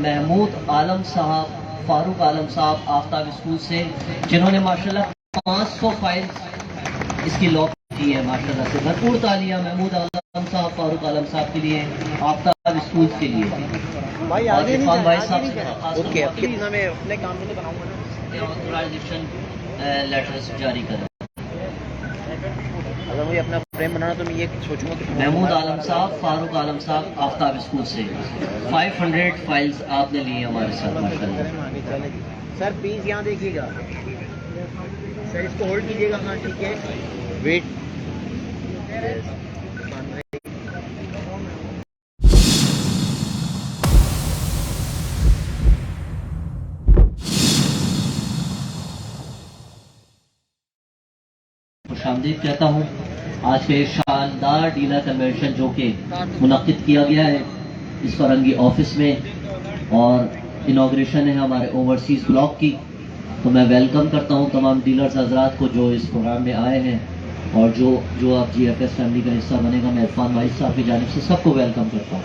محمود عالم صاحب، فاروق عالم صاحب آفتاب اسکول سے، جنہوں نے ماشاءاللہ 500 فائلز اس کی لاک کی ہے ماشاءاللہ سے. بھرپور تالیہ محمود عالم صاحب، فاروق عالم صاحب کے لیے، آفتاب اسکول کے لیے. بھائی اور آگے عرفان بھائی صاحب نہیں سے کریں. اوکے اب کتنا میں اپنے کام میں تو بناؤں گا نا. آتھورائزیشن لیٹرز جاری کریں. اگر مجھے اپنا فریم بنانا تو میں یہ سوچوں گا کہ محمود عالم صاحب، فاروق عالم صاحب آفتاب اسکول سے 500 فائلز آپ نے لی ہیں ہمارے ساتھ ماشاءاللہ. سر پلیز یہاں دیکھیے گا سر، اس کو ہولڈ کیجیے گا. ہاں ٹھیک ہے، ویٹ. خوش آمدید کہتا ہوں آج کے شاندار ڈیلر کنونشن جو کہ منعقد کیا گیا ہے اس فرنگی آفس میں، اور انوگریشن ہے ہمارے اوورسیز بلاک کی. تو میں ویلکم کرتا ہوں تمام ڈیلرز حضرات کو جو اس پروگرام میں آئے ہیں، اور جو آپ جی ایف ایس فیملی کا حصہ بنے گا. میں عرفان بھائی صاحب کی جانب سے سب کو ویلکم کرتا ہوں،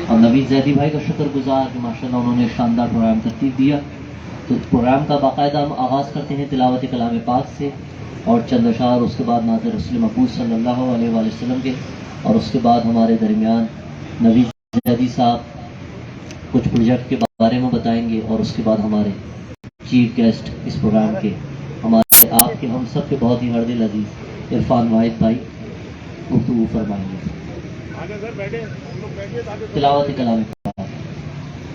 اور نوید زیدی بھائی کا شکر گزار کہ ماشاءاللہ انہوں نے شاندار پروگرام ترتیب دیا. تو پروگرام کا باقاعدہ ہم آغاز کرتے ہیں تلاوت کلام پاک سے، اور چند اشعار، اس کے بعد نعت رسول مقبول صلی اللہ علیہ وآلہ وسلم کے، اور اس کے بعد ہمارے درمیان نوید زیدی صاحب کچھ پروجیکٹ کے بارے میں بتائیں گے، اور اس کے بعد ہمارے چیف گیسٹ اس پروگرام کے، ہمارے آپ کے ہم سب کے بہت ہی ہر دل عزیز عرفان واحد بھائی گفتگو فرمائیں گے. تلاوت کلام پاک.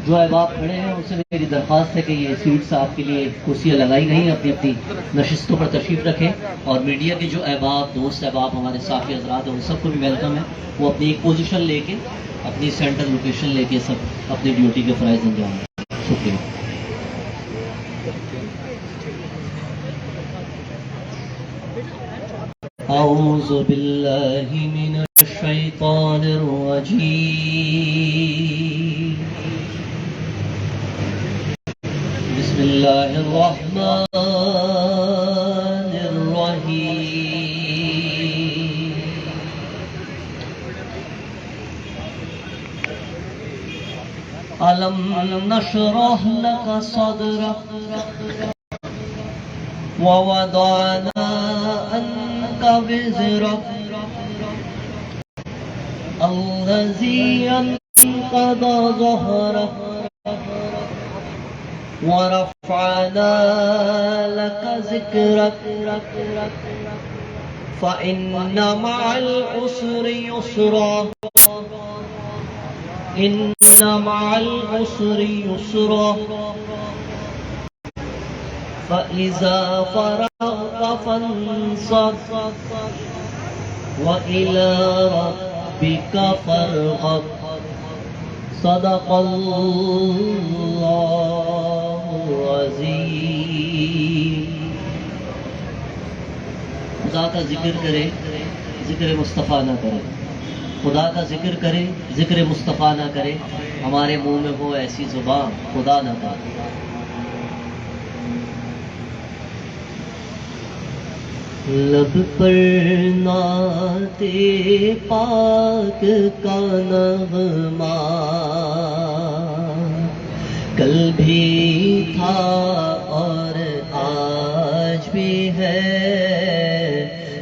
جو احباب کھڑے ہیں ان سے میری درخواست ہے کہ یہ سیٹس آپ کے لیے کرسیاں لگائی گئی ہیں، اپنی اپنی نشستوں پر تشریف رکھیں. اور میڈیا کے جو احباب، دوست احباب، ہمارے ساتھی حضرات ہیں، ان سب کو بھی ویلکم ہے. وہ اپنی ایک پوزیشن لے کے، اپنی سینٹر لوکیشن لے کے سب اپنی ڈیوٹی کے فرائض انجام دیں. شکریہ. اعوذ باللہ من الشیطان الرجیم. بسم اللہ الرحمن الرحیم. الم نشرح لک صدرک ووضعنا عنك وزرك الذي أنقض ظهرك ورفعنا لك ذكرك فإن مع العسر يسرا إن مع العسر يسرا فإذا فرغت فانصب وإلى ربك فارغب. صدق اللہ العظیم. خدا کا ذکر کرے، ذکر مصطفیٰ نہ کرے. خدا کا ذکر کرے، ذکر مصطفیٰ نہ کرے. ہمارے منہ میں ہو ایسی زبان خدا نہ کرے. لب پر نعت پاک کا نغمہ کل بھی تھا اور آج بھی ہے.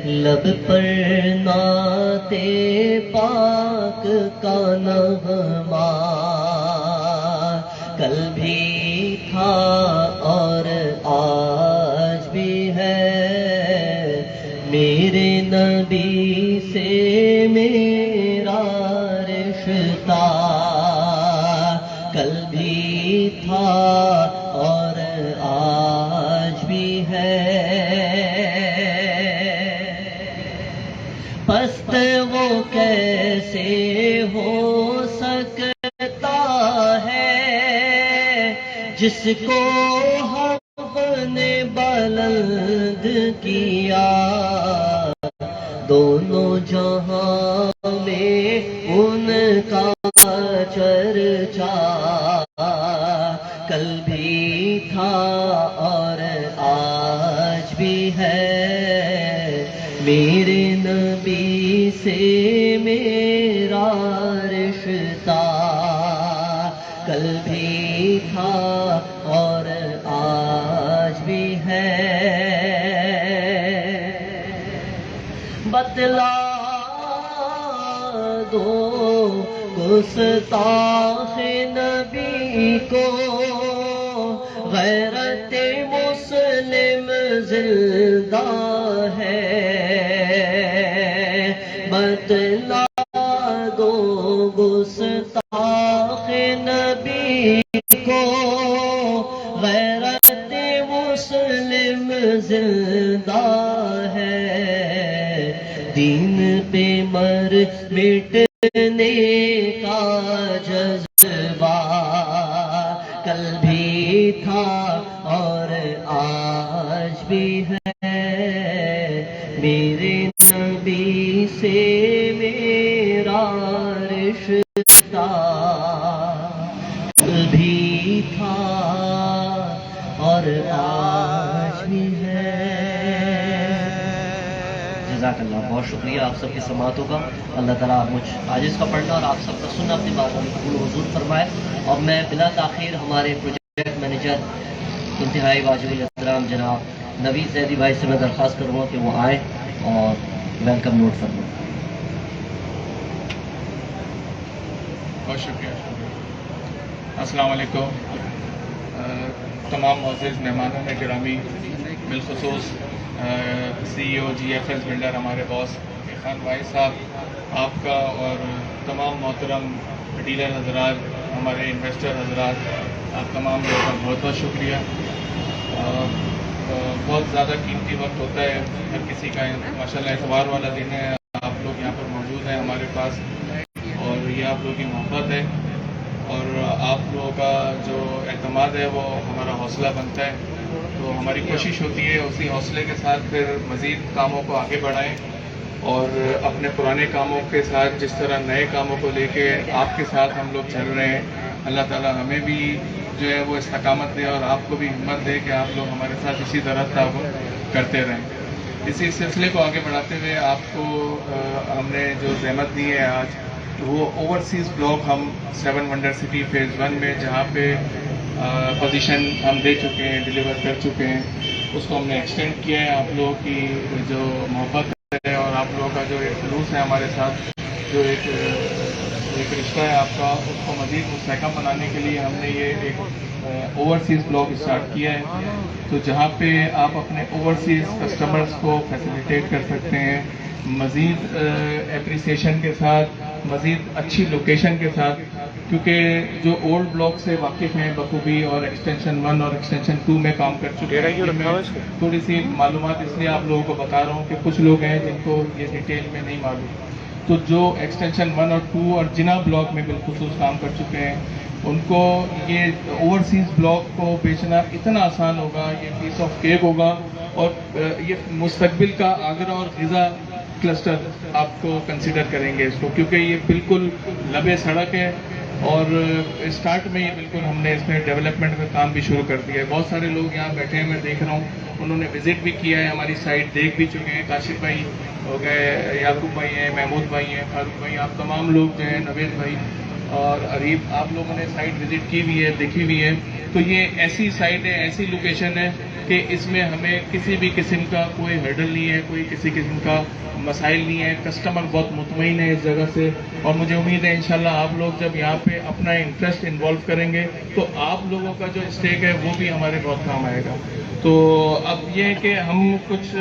لب پر نعت پاک کا نغمہ کل بھی تھا اور آج بھی ہے. میرے نبی سے میرا رشتہ کل بھی تھا اور آج بھی ہے. پست وہ کیسے ہو سکتا ہے جس کو حق نے بلند کیا. دونوں جہاں میں ان کا چرچا کل بھی تھا اور آج بھی ہے. میرے نبی سے میرا رشتہ کل بھی بھی تھا اور آج بھی ہے، بتلا دو گستاخ نبی کو، غیرت مسلم زندہ ہے، بتلا دو گستاخ نبی کو، غیرت مسلم زندہ ہے، دین پہ مر مٹنے کا جذبہ کل بھی تھا اور آج بھی ہے، میرے نبی سے میرا رشتہ کل بھی تھا اور آج بھی ہے۔ جزاک اللہ، بہت شکریہ آپ سب کی سماعتوں کا۔ اللہ تعالیٰ مجھ عاجز کا پڑھنا اور آپ سب کا سننا اپنی باتوں میں قبول و منظور فرمائے۔ اور میں بلا تاخیر ہمارے پروجیکٹ مینیجر انتہائی واجب الاحترام جناب نوید زیدی بھائی سے میں درخواست کروں گا کہ وہ آئیں اور ویلکم نوٹ فرمائیں۔ بہت شکریہ۔ السلام علیکم تمام معزز مہمانوں نے گرامی، بالخصوص سی او جی ایف ایس بلڈر ہمارے باس خان بھائی صاحب، آپ کا اور تمام محترم ڈیلر حضرات، ہمارے انویسٹر حضرات، آپ تمام لوگوں کا بہت بہت شکریہ۔ بہت زیادہ قیمتی وقت ہوتا ہے ہر کسی کا، ماشاءاللہ اتوار والا دن ہے، آپ لوگ یہاں پر موجود ہیں ہمارے پاس، اور یہ آپ لوگوں کی محبت ہے اور آپ لوگوں کا جو اعتماد ہے وہ ہمارا حوصلہ بنتا ہے۔ تو ہماری کوشش ہوتی ہے اسی حوصلے کے ساتھ پھر مزید کاموں کو آگے بڑھائیں، اور اپنے پرانے کاموں کے ساتھ جس طرح نئے کاموں کو لے کے آپ کے ساتھ ہم لوگ چل رہے ہیں، اللہ تعالیٰ ہمیں بھی جو ہے وہ استقامت دے اور آپ کو بھی ہمت دے کہ آپ لوگ ہمارے ساتھ اسی طرح تعاون کرتے رہیں۔ اسی سلسلے کو آگے بڑھاتے ہوئے آپ کو ہم نے جو زحمت دی ہے آج، وہ اوورسیز بلاک ہم 7 ونڈر سٹی فیز 1 میں جہاں پہ پوزیشن ہم دے چکے ہیں، ڈیلیور کر چکے ہیں، اس کو ہم نے ایکسٹینڈ کیا ہے۔ آپ لوگوں کی جو محبت ہے اور آپ لوگوں کا جو ایک خلوص ہے ہمارے ساتھ، جو ایک رشتہ ہے آپ کا، اس کو مزید مستحکم بنانے کے لیے ہم نے یہ ایک اوورسیز بلاک اسٹارٹ کیا ہے، تو جہاں پہ آپ اپنے اوورسیز کسٹمرز کو فیسیلیٹیٹ کر سکتے ہیں، مزید اپریسیشن کے ساتھ، مزید اچھی لوکیشن کے ساتھ، کیونکہ جو اولڈ بلاک سے واقف ہیں بخوبی اور ایکسٹینشن 1 اور ایکسٹینشن 2 میں کام کر چکے ہیں، میں تھوڑی سی معلومات اس لیے آپ لوگوں کو بتا رہا ہوں کہ کچھ لوگ ہیں جن کو یہ ڈیٹیل میں نہیں معلوم۔ تو جو ایکسٹینشن 1 اور 2 اور جنا بلاک میں بالخصوص کام کر چکے ہیں، ان کو یہ اوورسیز بلاک کو بیچنا اتنا آسان ہوگا، یہ پیس آف کیک ہوگا، اور یہ مستقبل کا آگرہ اور غزہ کلسٹر آپ کو کنسیڈر کریں گے اس کو، کیونکہ یہ بالکل لبے سڑک ہے، اور اسٹارٹ میں یہ بالکل ہم نے اس میں ڈیولپمنٹ میں کام بھی شروع کر دیا ہے۔ بہت سارے لوگ یہاں بیٹھے ہیں، میں دیکھ رہا ہوں، انہوں نے وزٹ بھی کیا ہے، ہماری سائٹ دیکھ بھی چکے ہیں، کاشف بھائی ہو گئے، یعقوب بھائی ہیں، محمود بھائی ہیں، فاروق بھائی، آپ تمام لوگ جو ہیں، نوید بھائی اور عریب، آپ لوگوں نے سائٹ وزٹ کی بھی ہے، دیکھی بھی ہے۔ تو یہ ایسی سائٹ ہے، ایسی لوکیشن ہے کہ اس میں ہمیں کسی بھی قسم کا کوئی ہرڈل نہیں ہے، کوئی کسی قسم کا مسائل نہیں ہے، کسٹمر بہت مطمئن ہے اس جگہ سے، اور مجھے امید ہے انشاءاللہ آپ لوگ جب یہاں پہ اپنا انٹرسٹ انوالو کریں گے تو آپ لوگوں کا جو اسٹیک ہے وہ بھی ہمارے بہت کام آئے گا۔ تو اب یہ ہے کہ ہم کچھ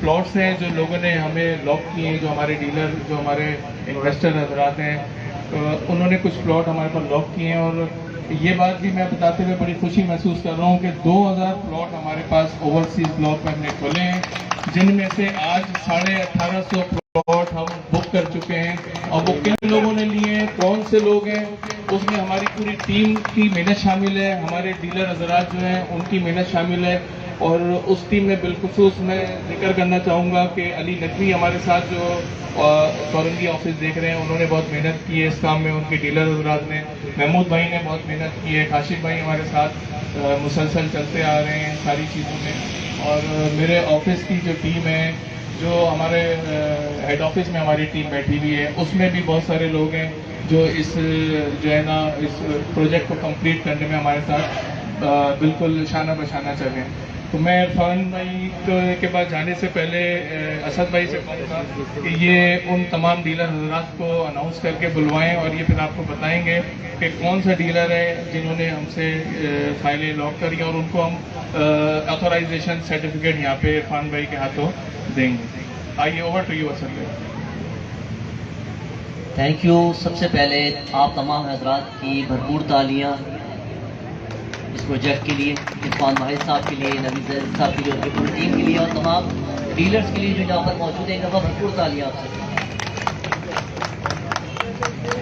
پلاٹس ہیں جو لوگوں نے ہمیں لاک کیے ہیں، جو ہمارے ڈیلر، جو ہمارے انویسٹر حضرات ہیں، انہوں نے کچھ پلاٹ ہمارے پاس لاک کیے ہیں، اور یہ بات بھی میں بتاتے ہوئے بڑی خوشی محسوس کر رہا ہوں کہ 2000 پلاٹ ہمارے پاس اوورسیز بلاک میں ہم نے کھولے ہیں، جن میں سے آج 1850 پلاٹ ہم بک کر چکے ہیں، اور وہ کن لوگوں نے لیے ہیں، کون سے لوگ ہیں، اس میں ہماری پوری ٹیم کی محنت شامل ہے، ہمارے ڈیلر حضرات جو ہیں ان کی محنت شامل ہے، اور اس ٹیم میں بالخصوص میں ذکر کرنا چاہوں گا کہ علی نقوی ہمارے ساتھ جو کورنگی آفس دیکھ رہے ہیں، انہوں نے بہت محنت کی ہے اس کام میں، ان کے ڈیلر حضرات نے، محمود بھائی نے بہت محنت کی ہے، کاشف بھائی ہمارے ساتھ مسلسل چلتے آ رہے ہیں ساری چیزوں میں، اور میرے آفس کی جو ٹیم ہے، جو ہمارے ہیڈ آفس میں ہماری ٹیم بیٹھی ہوئی ہے، اس میں بھی بہت سارے لوگ ہیں جو اس جو ہے نا اس پروجیکٹ کو کمپلیٹ کرنے میں ہمارے ساتھ بالکل شانہ بشانہ چلیں. تو میں عرفان بھائی کے پاس جانے سے پہلے اسد بھائی سے کہوں گا کہ یہ ان تمام ڈیلر حضرات کو اناؤنس کر کے بلوائیں اور یہ پھر آپ کو بتائیں گے کہ کون سا ڈیلر ہے جنہوں نے ہم سے فائلیں لاک کری اور ان کو ہم آتھورائزیشن سرٹیفکیٹ یہاں پہ عرفان بھائی کے ہاتھوں دیں گے. آئیے اوور ٹو یو اسد بھائی. Thank you. سب سے پہلے آپ تمام حضرات کی بھرپور تالیاں اس پروجیکٹ کے لیے, عرفان واحد صاحب کے لیے, نوید زید صاحب کے لیے, ان کی پوری ٹیم کے لیے اور تمام ڈیلرز کے لیے جو یہاں پر موجود ہیں. ایک دفعہ بھرپور تالیاں آپ سے.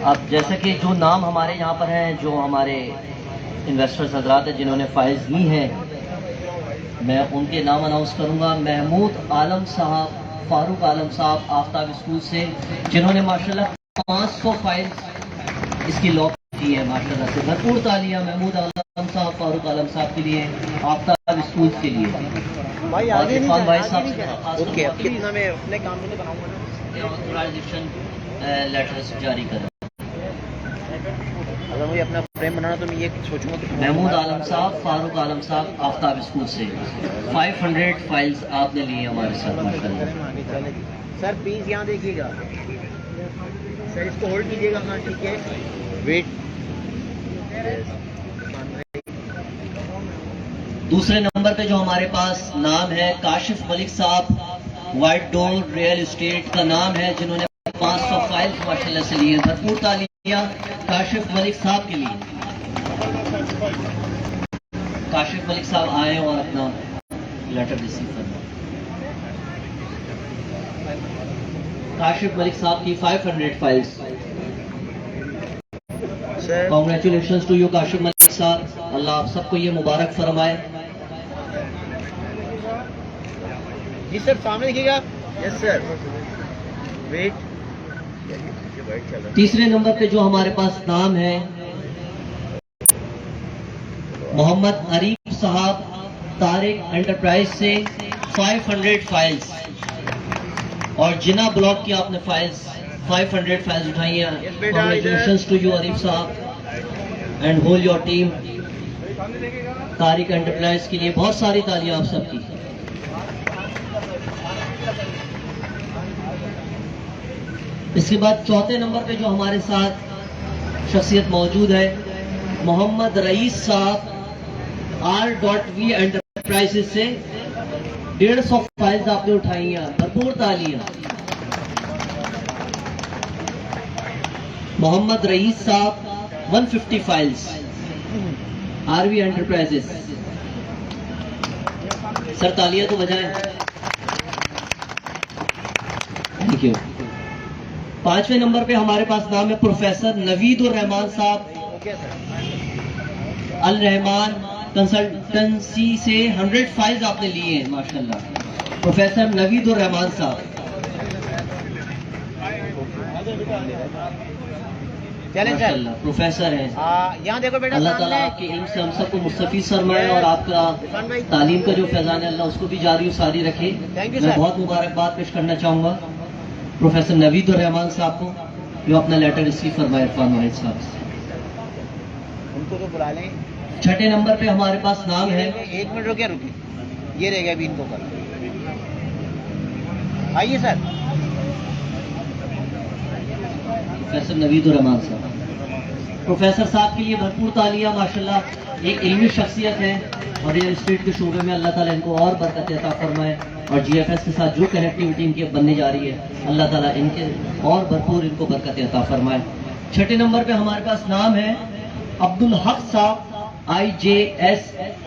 اب جیسا کہ جو نام ہمارے یہاں پر ہیں, جو ہمارے انویسٹرز حضرات ہیں جنہوں نے فائلز لی ہیں, میں ان کے نام اناؤنس کروں گا. محمود عالم صاحب, فاروق عالم صاحب آفتاب اسکول سے, جنہوں نے ماشاءاللہ 500 فائلز اس کی لاک کی ہے. ماشاءاللہ سے بھرپور تالیاں محمود عالم صاحب, فاروق عالم صاحب کے لیے, آفتاب اسکول کے لیے. بھائی اور آگے عرفان بھائی نہیں صاحب جانا. سے درخواست اوکے, اب کروں گا کتنا میں اپنے کام میں بناؤں گا نا, آتھورائزیشن لیٹرز جاری کریں. اگر مجھے اپنا فریم بنانا تو میں یہ سوچوں گا کہ محمود عالم صاحب, فاروق عالم صاحب آفتاب اسکول سے 500 فائلز آپ نے لی ہیں ہمارے ساتھ. ماشاءاللہ سر پلیز یہاں دیکھیے گا سر, اس کو ہولڈ کیجیے گا. ہاں ٹھیک ہے, ویٹ. دوسرے نمبر پہ جو ہمارے پاس نام ہے کاشف ملک صاحب, وائٹ ڈور ریئل اسٹیٹ کا نام ہے, جنہوں نے 500 فائلز ماشاءاللہ سے لی ہیں. بھرپور تالیاں کاشف ملک صاحب کے لیے. کاشف ملک صاحب آئے اور اپنا لیٹر ریسیو کرنا. کاشف ملک صاحب کی 500 files. Sir congratulations to you Kashif Malik صاحب, اللہ آپ سب کو یہ مبارک فرمائے. جی سر سامنے دیکھیے گا. یس سر, ویٹ. تیسرے نمبر پہ جو ہمارے پاس نام ہے محمد عریف صاحب, طارق انٹرپرائز سے 500 فائلز, اور جنا بلاک کی آپ نے فائلز 500 فائلز اٹھائی ہیں. کانگریچولیشنز ٹو یو عریف صاحب and whole your team. Tariq enterprise کے لیے بہت ساری تالیاں آپ سب کی. اس کے بعد چوتھے نمبر پہ جو ہمارے ساتھ شخصیت موجود ہے محمد رئیس صاحب, R.V انٹرپرائزز سے 150 فائلز آپ نے اٹھائی ہیں. بھرپور تالیاں. محمد رئیس صاحب 150 فائلز, R.V انٹرپرائزز. سر تالیاں تو بجائیں. Thank you. پانچویں نمبر پہ ہمارے پاس نام ہے پروفیسر نوید الرحمان صاحب, الرحمان کنسلٹنسی سے 100 فائلز آپ نے لیے ہیں. ماشاءاللہ پروفیسر نوید الرحمان صاحب. چلیں سر, ماشاءاللہ پروفیسر ہیں. یہاں دیکھو بیٹا. اللہ تعالیٰ آپ کے علم سے ہم سب کو مستفیض فرمائے, اور آپ کا تعلیم کا جو فیضان ہے اللہ اس کو بھی جاری و ساری رکھے. میں بہت مبارکباد پیش کرنا چاہوں گا پروفیسر نوید الرحمان صاحب کو, جو اپنا لیٹر ریسیو فرمائے عرفان واحد صاحب سے. ان کو تو بلا لیں. چھٹے نمبر پہ ہمارے پاس نام ہے, 1 منٹ رکے, یہ رہے گا ابھی ان کو کر. آئیے سر. پروفیسر نوید الرحمان صاحب. پروفیسر صاحب کے لیے بھرپور تالیاں. ماشاءاللہ ایک علمی شخصیت ہے, اور ریئل اسٹیٹ کے شعبے میں اللہ تعالیٰ ان کو اور برکت عطا فرمائے, اور جی ایف ایس کے ساتھ جو کنیکٹیوٹی ان کی بننے جا رہی ہے اللہ تعالیٰ ان کے اور بھرپور ان کو برکت عطا فرمائے. چھٹے نمبر پہ ہمارے پاس نام ہے عبدالحق صاحب, IJS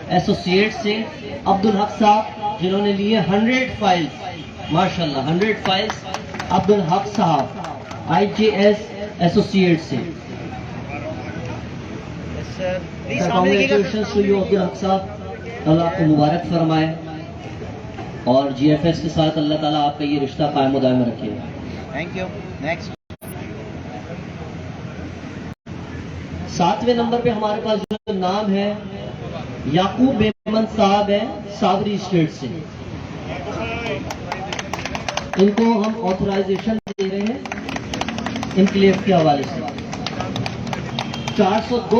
ایسوسیٹ سے. عبدالحق صاحب جنہوں نے لیے 100 فائلز. ماشاءاللہ 100 فائلز عبدالحق صاحب IJS ایسوسیٹ سے. کانگریچولیشنز ٹو یو عبدالحق صاحب, اللہ آپ کو مبارک فرمائے, اور جی ایف ایس کے ساتھ اللہ تعالیٰ آپ کا یہ رشتہ قائم و دائم رکھے. Thank you. نیکسٹ. 7ویں نمبر پہ ہمارے پاس جو نام ہے یعقوب میمن صاحب ہے, صابری اسٹیٹ سے. ان کو ہم آتھورائزیشن دے رہے ہیں انکلیو کے حوالے سے. 402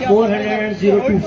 402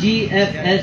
GFS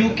UK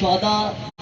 14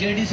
JDC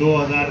2000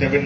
7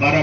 12